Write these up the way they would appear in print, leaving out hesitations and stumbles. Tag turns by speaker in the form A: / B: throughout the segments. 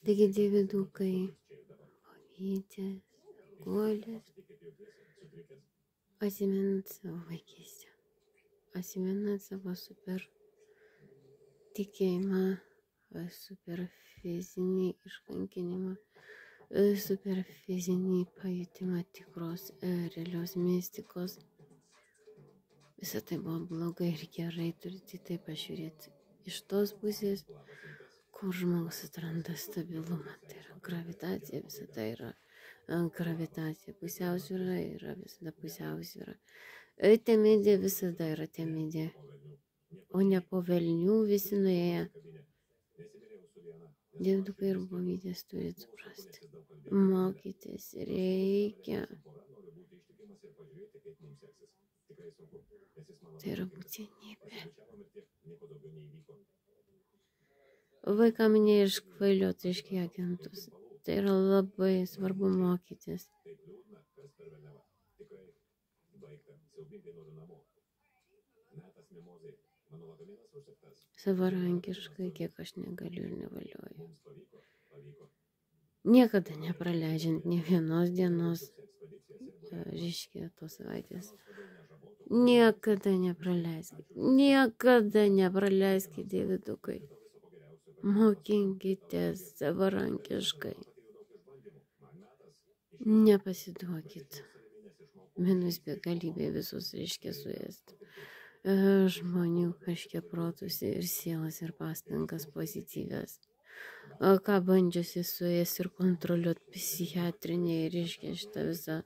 A: Taigi dievidukai, vogytės, guolės, atsimenat savo vaikystę, atsimenat savo super tikėjimą, super fizinį iškankinimą, super fizinį pajutimą tikros, realios mistikos. Visą tai buvo blogai ir gerai, turite tai pažiūrėti iš tos pusės, kur žmogus atranda stabilumą. Tai yra gravitacija, visada yra gravitacija, pusiausvyra yra visada pusiausvyra. Temidė visada yra temidė, o ne po velnių visi nuėję. Dievidukai ir bovytės turit suprasti. Mokytis reikia. Tai yra būtinybė. Vaikam neiškvailioti reiškia agentus. Tai yra labai svarbu mokytis. Savarankiškai, kiek aš negaliu ir nevalioju. Niekada nepraleidžiant ne vienos dienos, reiškia, tos savaitės. Niekada nepraleiskite, dievidukai. Mokinkitės savarankiškai. Nepasiduokit. Minus begalybė visus, reiškia, suėsti. Žmonių kažkiek protus ir sielas ir pastangas pozityvės. Ką bandžiusi suėsti ir kontroliuoti psichiatriniai, reiškia, šitą visą.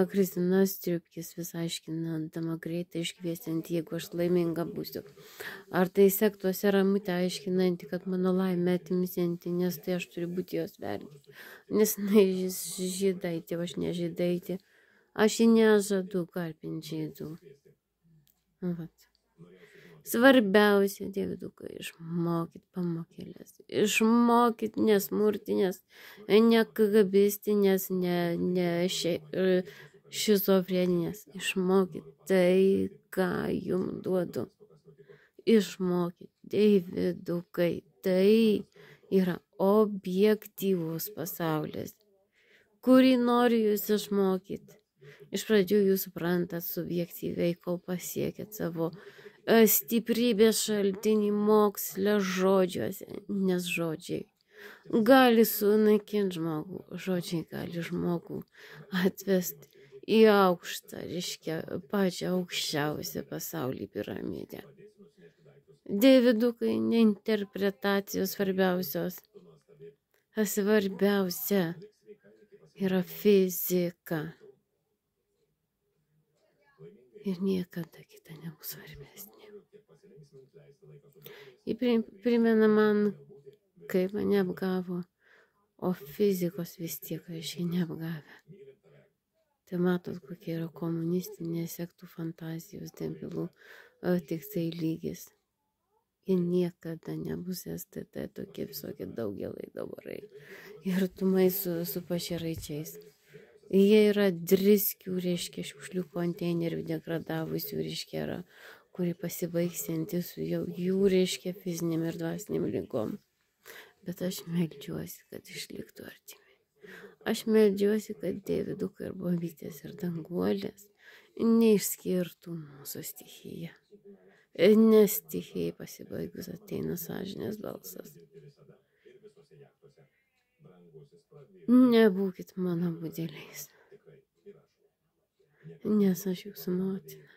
A: Kristina Striupkis vis aiškinantama greitai iškviesiant, jeigu aš laiminga būsiu. Ar tai sektuose Ramutė aiškinanti, kad mano laimė atimsianti, nes tai aš turiu būti jos vergė. Nes žydaitė, o aš nežydaitė. Aš jį nežadu karpinti žydų. Vat. Svarbiausia, dievidukai, išmokit pamokėlės. Išmokit nesmurtinės, ne kagabistinės, ne šizofreninės. Išmokit tai, ką jums duodu. Išmokit, dievidukai, tai yra objektyvus pasaulis, kurį noriu jūs išmokyti. Iš pradžių jūs suprantat subjektyviai, kol pasiekėt savo stiprybės šaltinį moksle žodžiuose, nes žodžiai gali sunaikinti žmogų, žodžiai gali žmogų atvesti į aukštą, reiškia, pačią aukščiausią pasaulį piramidę. Dievidukai, ne interpretacijos svarbiausios, svarbiausia yra fizika. Ir niekada kita nebus svarbesnė. Ji primena man, kaip mane apgavo, o fizikos vis tiek aiškiai neapgavę. Tai matot, kokia yra komunistinė sektų fantazijos debilų tik tai lygis. Ir niekada nebus STT tokie visokie daugelai dabarai. Ir tumai su pašeraičiais. Jie yra driskių, reiškia, šiukšlių konteinerių degradavusių, reiškia, kuri pasibaigsianti su jų, reiškia, fiziniam ir dvasiniam lygom. Bet aš meldžiuosi, kad išliktų artimi. Aš meldžiuosi, kad dievidukai ir bovytės ir danguolės neišskirtų mūsų stichiją. Nes stichijai pasibaigus ateina sąžinės balsas. Nebūkit mano budeliais, nes aš jūsų motina.